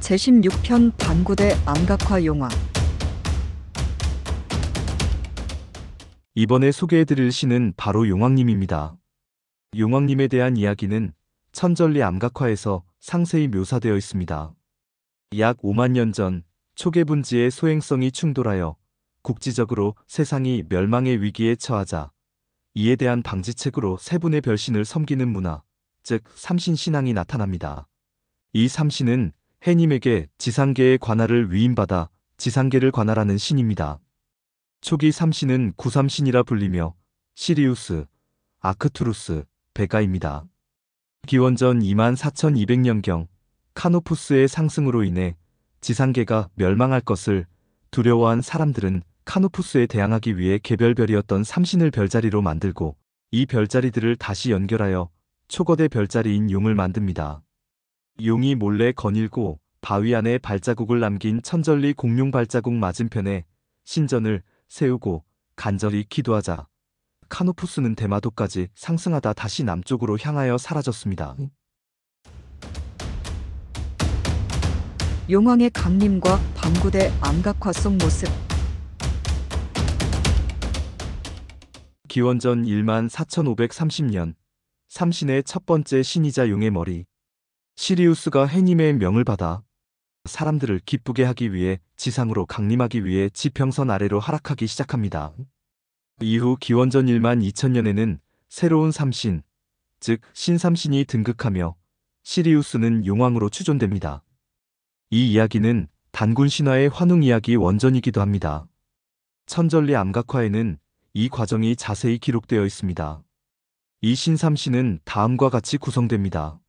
제16편 반구대 암각화 용왕. 이번에 소개해드릴 시는 바로 용왕님입니다. 용왕님에 대한 이야기는 천전리 암각화에서 상세히 묘사되어 있습니다. 약 5만 년 전 초계분지의 소행성이 충돌하여 국지적으로 세상이 멸망의 위기에 처하자 이에 대한 방지책으로 세 분의 별신을 섬기는 문화, 즉 삼신신앙이 나타납니다. 이 삼신은 해님에게 지상계의 관할을 위임받아 지상계를 관할하는 신입니다. 초기 삼신은 구삼신이라 불리며 시리우스, 아크투루스, 베가입니다. 기원전 24,200년경 카노푸스의 상승으로 인해 지상계가 멸망할 것을 두려워한 사람들은 카노푸스에 대항하기 위해 개별별이었던 삼신을 별자리로 만들고 이 별자리들을 다시 연결하여 초거대 별자리인 용을 만듭니다. 용이 몰래 거닐고 바위 안에 발자국을 남긴 천전리 공룡 발자국 맞은편에 신전을 세우고 간절히 기도하자 카노푸스는 대마도까지 상승하다 다시 남쪽으로 향하여 사라졌습니다. 용왕의 강림과 반구대 암각화 속 모습. 기원전 14,530년 삼신의 첫 번째 신이자 용의 머리 시리우스가 해님의 명을 받아 사람들을 기쁘게 하기 위해 지상으로 강림하기 위해 지평선 아래로 하락하기 시작합니다. 이후 기원전 12,000년에는 새로운 삼신, 즉 신삼신이 등극하며 시리우스는 용왕으로 추존됩니다. 이 이야기는 단군 신화의 환웅 이야기 원전이기도 합니다. 천전리 암각화에는 이 과정이 자세히 기록되어 있습니다. 이 신삼신은 다음과 같이 구성됩니다.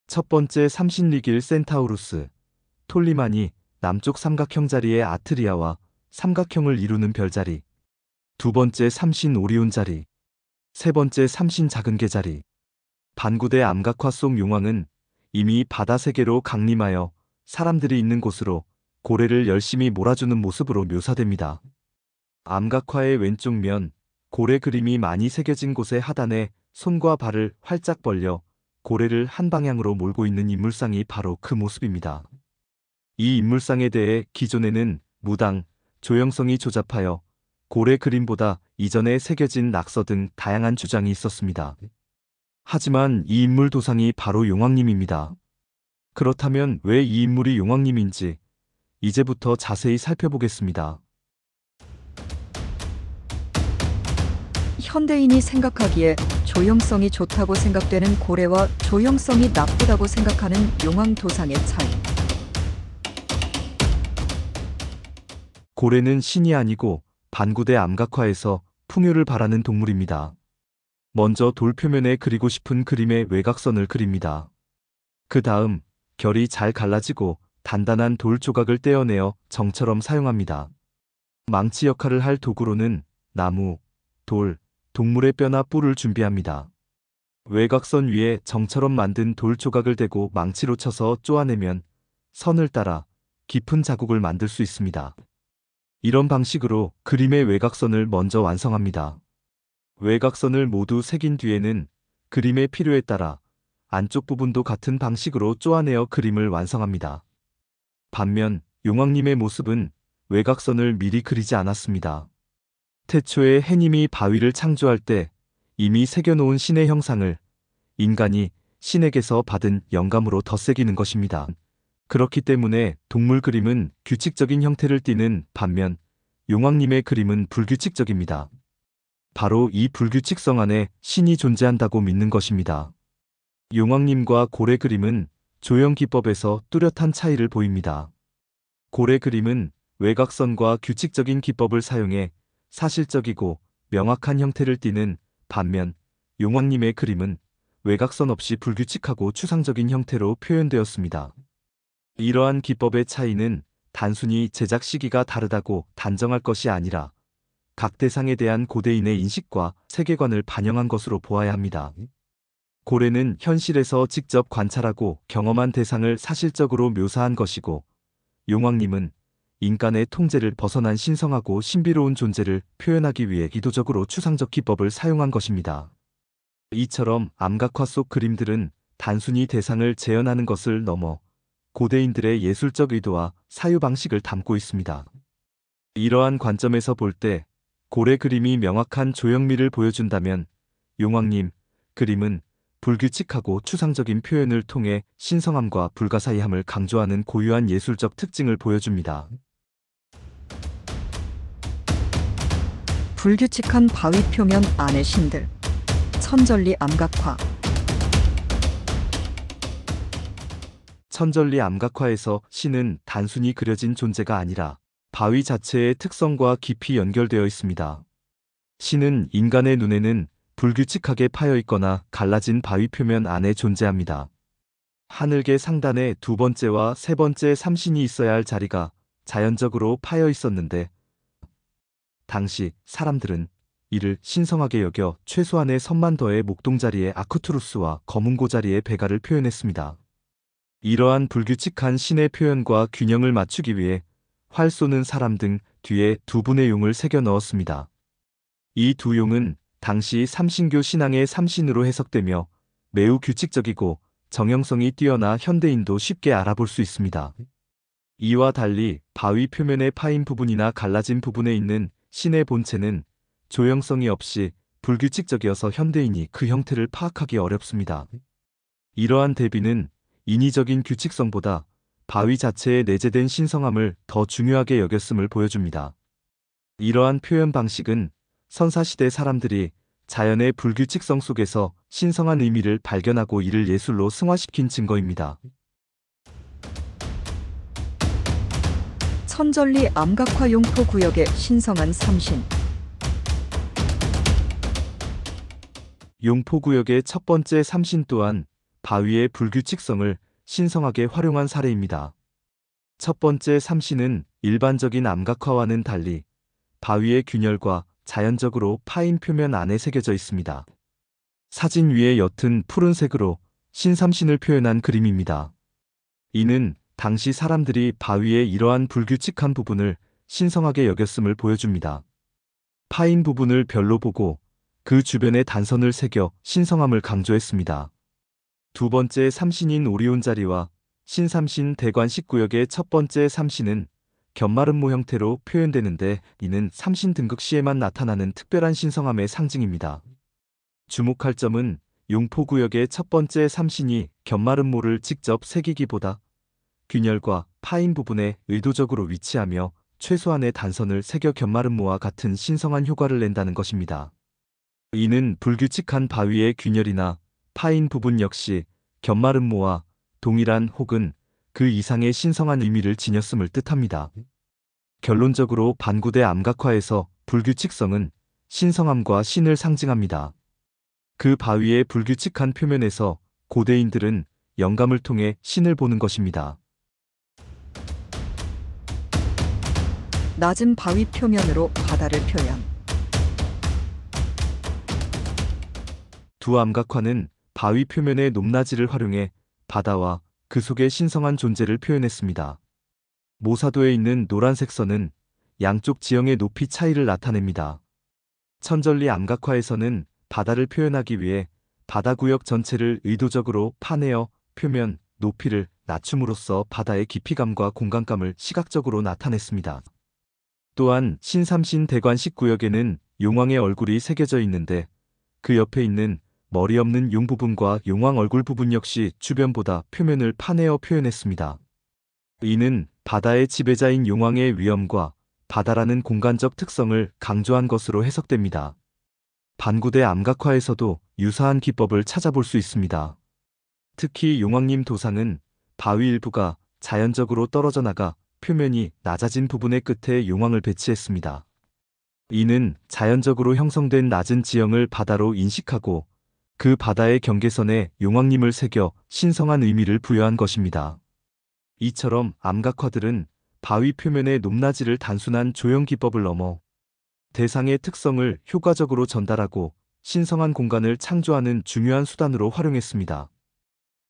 첫 번째 삼신리길 센타우루스, 톨리만이 남쪽 삼각형 자리의 아트리아와 삼각형을 이루는 별자리. 두 번째 삼신 오리온 자리. 세 번째 삼신 작은 개 자리. 반구대 암각화 속 용왕은 이미 바다 세계로 강림하여 사람들이 있는 곳으로 고래를 열심히 몰아주는 모습으로 묘사됩니다. 암각화의 왼쪽 면, 고래 그림이 많이 새겨진 곳의 하단에 손과 발을 활짝 벌려 고래를 한 방향으로 몰고 있는 인물상이 바로 그 모습입니다. 이 인물상에 대해 기존에는 무당, 조영성이 조잡하여 고래 그림보다 이전에 새겨진 낙서 등 다양한 주장이 있었습니다. 하지만 이 인물 도상이 바로 용왕님입니다. 그렇다면 왜 이 인물이 용왕님인지 이제부터 자세히 살펴보겠습니다. 현대인이 생각하기에 조형성이 좋다고 생각되는 고래와 조형성이 나쁘다고 생각하는 용왕 도상의 차이. 고래는 신이 아니고 반구대 암각화에서 풍요를 바라는 동물입니다. 먼저 돌 표면에 그리고 싶은 그림의 외곽선을 그립니다. 그 다음 결이 잘 갈라지고 단단한 돌 조각을 떼어내어 정처럼 사용합니다. 망치 역할을 할 도구로는 나무, 돌, 동물의 뼈나 뿔을 준비합니다. 외곽선 위에 정처럼 만든 돌 조각을 대고 망치로 쳐서 쪼아내면 선을 따라 깊은 자국을 만들 수 있습니다. 이런 방식으로 그림의 외곽선을 먼저 완성합니다. 외곽선을 모두 새긴 뒤에는 그림의 필요에 따라 안쪽 부분도 같은 방식으로 쪼아내어 그림을 완성합니다. 반면 용왕님의 모습은 외곽선을 미리 그리지 않았습니다. 태초에 해님이 바위를 창조할 때 이미 새겨놓은 신의 형상을 인간이 신에게서 받은 영감으로 덧새기는 것입니다. 그렇기 때문에 동물 그림은 규칙적인 형태를 띠는 반면 용왕님의 그림은 불규칙적입니다. 바로 이 불규칙성 안에 신이 존재한다고 믿는 것입니다. 용왕님과 고래 그림은 조형 기법에서 뚜렷한 차이를 보입니다. 고래 그림은 외곽선과 규칙적인 기법을 사용해 사실적이고 명확한 형태를 띠는 반면 용왕님의 그림은 외곽선 없이 불규칙하고 추상적인 형태로 표현되었습니다. 이러한 기법의 차이는 단순히 제작 시기가 다르다고 단정할 것이 아니라 각 대상에 대한 고대인의 인식과 세계관을 반영한 것으로 보아야 합니다. 고래는 현실에서 직접 관찰하고 경험한 대상을 사실적으로 묘사한 것이고 용왕님은 인간의 통제를 벗어난 신성하고 신비로운 존재를 표현하기 위해 의도적으로 추상적 기법을 사용한 것입니다. 이처럼 암각화 속 그림들은 단순히 대상을 재현하는 것을 넘어 고대인들의 예술적 의도와 사유 방식을 담고 있습니다. 이러한 관점에서 볼 때 고래 그림이 명확한 조형미를 보여준다면 용왕님 그림은 불규칙하고 추상적인 표현을 통해 신성함과 불가사의함을 강조하는 고유한 예술적 특징을 보여줍니다. 불규칙한 바위 표면 안의 신들. 천절리 암각화. 천절리 암각화에서 신은 단순히 그려진 존재가 아니라 바위 자체의 특성과 깊이 연결되어 있습니다. 신은 인간의 눈에는 불규칙하게 파여 있거나 갈라진 바위 표면 안에 존재합니다. 하늘계 상단에 두 번째와 세 번째 삼신이 있어야 할 자리가 자연적으로 파여 있었는데 당시 사람들은 이를 신성하게 여겨 최소한의 선만 더해 목동자리의 아크투루스와 검은고자리의 베가를 표현했습니다. 이러한 불규칙한 신의 표현과 균형을 맞추기 위해 활 쏘는 사람 등 뒤에 두 분의 용을 새겨 넣었습니다. 이 두 용은 당시 삼신교 신앙의 삼신으로 해석되며 매우 규칙적이고 정형성이 뛰어나 현대인도 쉽게 알아볼 수 있습니다. 이와 달리 바위 표면의 파인 부분이나 갈라진 부분에 있는 신의 본체는 조형성이 없이 불규칙적이어서 현대인이 그 형태를 파악하기 어렵습니다. 이러한 대비는 인위적인 규칙성보다 바위 자체에 내재된 신성함을 더 중요하게 여겼음을 보여줍니다. 이러한 표현 방식은 선사시대 사람들이 자연의 불규칙성 속에서 신성한 의미를 발견하고 이를 예술로 승화시킨 증거입니다. 천절리 암각화 용포 구역의 신성한 삼신. 용포구역의 첫 번째 삼신 또한 바위의 불규칙성을 신성하게 활용한 사례입니다. 첫 번째 삼신은 일반적인 암각화와는 달리 바위의 균열과 자연적으로 파인 표면 안에 새겨져 있습니다. 사진 위에 옅은 푸른색으로 신삼신을 표현한 그림입니다. 이는 당시 사람들이 바위의 이러한 불규칙한 부분을 신성하게 여겼음을 보여줍니다. 파인 부분을 별로 보고 그 주변에 단선을 새겨 신성함을 강조했습니다. 두 번째 삼신인 오리온자리와 신삼신 대관 19역의 첫 번째 삼신은 견마름모 형태로 표현되는데 이는 삼신 등극 시에만 나타나는 특별한 신성함의 상징입니다. 주목할 점은 용포구역의 첫 번째 삼신이 견마름모를 직접 새기기보다 균열과 파인 부분에 의도적으로 위치하며 최소한의 단선을 새겨 견마름모와 같은 신성한 효과를 낸다는 것입니다. 이는 불규칙한 바위의 균열이나 파인 부분 역시 견마름모와 동일한 혹은 그 이상의 신성한 의미를 지녔음을 뜻합니다. 결론적으로 반구대 암각화에서 불규칙성은 신성함과 신을 상징합니다. 그 바위의 불규칙한 표면에서 고대인들은 영감을 통해 신을 보는 것입니다. 낮은 바위 표면으로 바다를 표현. 두 암각화는 바위 표면의 높낮이를 활용해 바다와 그 속의 신성한 존재를 표현했습니다. 모사도에 있는 노란색 선은 양쪽 지형의 높이 차이를 나타냅니다. 천절리 암각화에서는 바다를 표현하기 위해 바다구역 전체를 의도적으로 파내어 표면, 높이를 낮춤으로써 바다의 깊이감과 공간감을 시각적으로 나타냈습니다. 또한 신삼신 대관 19역에는 용왕의 얼굴이 새겨져 있는데 그 옆에 있는 머리 없는 용 부분과 용왕 얼굴 부분 역시 주변보다 표면을 파내어 표현했습니다. 이는 바다의 지배자인 용왕의 위엄과 바다라는 공간적 특성을 강조한 것으로 해석됩니다. 반구대 암각화에서도 유사한 기법을 찾아볼 수 있습니다. 특히 용왕님 도상은 바위 일부가 자연적으로 떨어져 나가 표면이 낮아진 부분의 끝에 용왕을 배치했습니다. 이는 자연적으로 형성된 낮은 지형을 바다로 인식하고 그 바다의 경계선에 용왕님을 새겨 신성한 의미를 부여한 것입니다. 이처럼 암각화들은 바위 표면의 높낮이를 단순한 조형 기법을 넘어 대상의 특성을 효과적으로 전달하고 신성한 공간을 창조하는 중요한 수단으로 활용했습니다.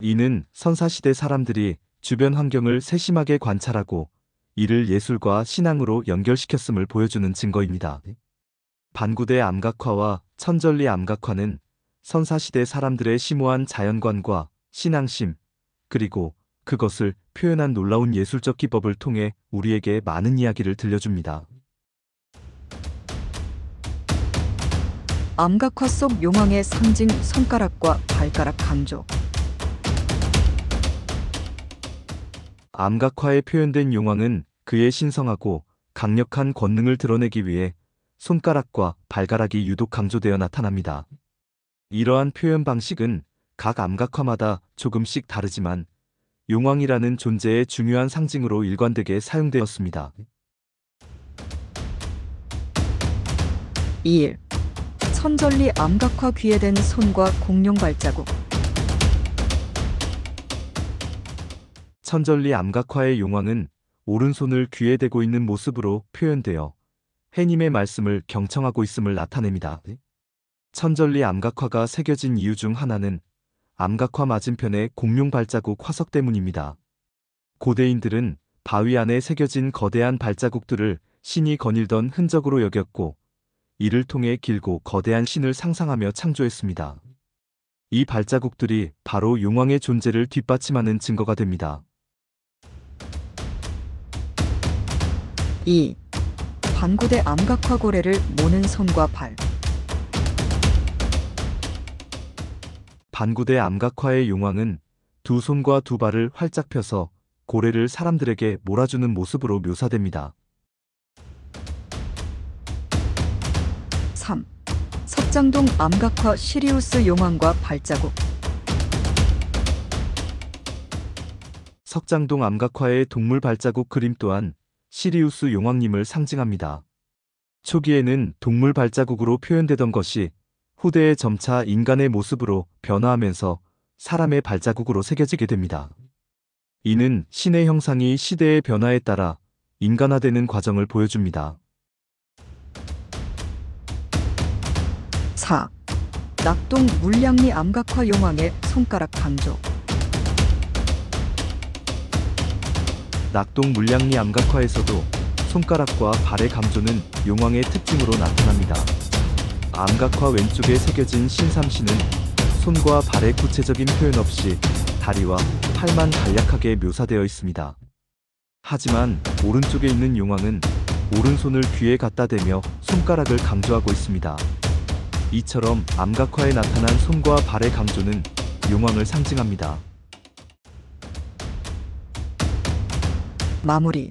이는 선사시대 사람들이 주변 환경을 세심하게 관찰하고 이를 예술과 신앙으로 연결시켰음을 보여주는 증거입니다. 반구대 암각화와 천절리 암각화는 선사시대 사람들의 심오한 자연관과 신앙심, 그리고 그것을 표현한 놀라운 예술적 기법을 통해 우리에게 많은 이야기를 들려줍니다. 암각화 속 용왕의 상징 손가락과 발가락 강조. 암각화에 표현된 용왕은 그의 신성하고 강력한 권능을 드러내기 위해 손가락과 발가락이 유독 강조되어 나타납니다. 이러한 표현 방식은 각 암각화마다 조금씩 다르지만 용왕이라는 존재의 중요한 상징으로 일관되게 사용되었습니다. 2일. 천절리 암각화 귀에된 손과 공룡 발자국. 천절리 암각화의 용왕은 오른손을 귀에 대고 있는 모습으로 표현되어 해님의 말씀을 경청하고 있음을 나타냅니다. 천절리 암각화가 새겨진 이유 중 하나는 암각화 맞은편의 공룡 발자국 화석 때문입니다. 고대인들은 바위 안에 새겨진 거대한 발자국들을 신이 거닐던 흔적으로 여겼고 이를 통해 길고 거대한 신을 상상하며 창조했습니다. 이 발자국들이 바로 용왕의 존재를 뒷받침하는 증거가 됩니다. 2. 반구대 암각화 고래를 모는 손과 발. 반구대 암각화의 용왕은 두 손과 두 발을 활짝 펴서 고래를 사람들에게 몰아주는 모습으로 묘사됩니다. 3. 석장동 암각화 시리우스 용왕과 발자국. 석장동 암각화의 동물 발자국 그림 또한 시리우스 용왕님을 상징합니다. 초기에는 동물 발자국으로 표현되던 것이 후대에 점차 인간의 모습으로 변화하면서 사람의 발자국으로 새겨지게 됩니다. 이는 신의 형상이 시대의 변화에 따라 인간화되는 과정을 보여줍니다. 4. 낙동 물량리 암각화 용왕의 손가락 강조. 낙동 물량리 암각화에서도 손가락과 발의 강조는 용왕의 특징으로 나타납니다. 암각화 왼쪽에 새겨진 신삼신은 손과 발의 구체적인 표현 없이 다리와 팔만 간략하게 묘사되어 있습니다. 하지만 오른쪽에 있는 용왕은 오른손을 귀에 갖다 대며 손가락을 강조하고 있습니다. 이처럼 암각화에 나타난 손과 발의 강조는 용왕을 상징합니다. 마무리.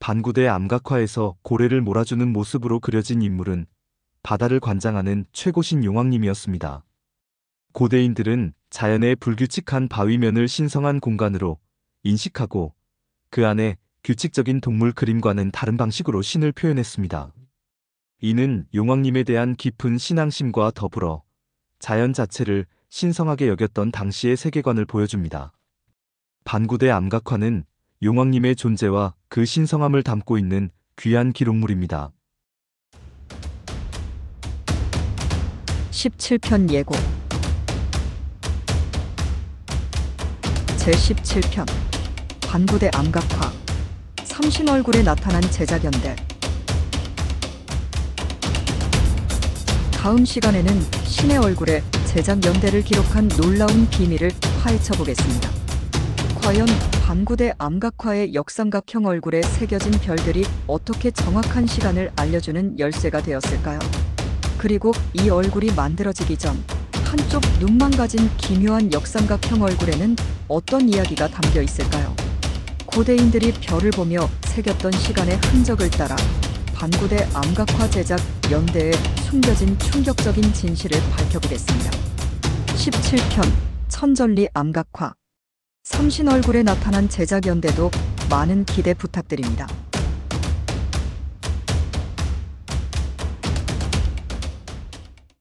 반구대 암각화에서 고래를 몰아주는 모습으로 그려진 인물은 바다를 관장하는 최고신 용왕님이었습니다. 고대인들은 자연의 불규칙한 바위면을 신성한 공간으로 인식하고 그 안에 규칙적인 동물 그림과는 다른 방식으로 신을 표현했습니다. 이는 용왕님에 대한 깊은 신앙심과 더불어 자연 자체를 신성하게 여겼던 당시의 세계관을 보여줍니다. 반구대 암각화는 용왕님의 존재와 그 신성함을 담고 있는 귀한 기록물입니다. 17편 예고. 제17편 반구대 암각화 삼신 얼굴에 나타난 제작연대. 다음 시간에는 신의 얼굴에 제작연대를 기록한 놀라운 비밀을 파헤쳐 보겠습니다. 과연 반구대 암각화의 역삼각형 얼굴에 새겨진 별들이 어떻게 정확한 시간을 알려주는 열쇠가 되었을까요? 그리고 이 얼굴이 만들어지기 전 한쪽 눈만 가진 기묘한 역삼각형 얼굴에는 어떤 이야기가 담겨 있을까요? 고대인들이 별을 보며 새겼던 시간의 흔적을 따라 반구대 암각화 제작 연대에 숨겨진 충격적인 진실을 밝혀보겠습니다. 17편 천절리 암각화 삼신 얼굴에 나타난 제작 연대도 많은 기대 부탁드립니다.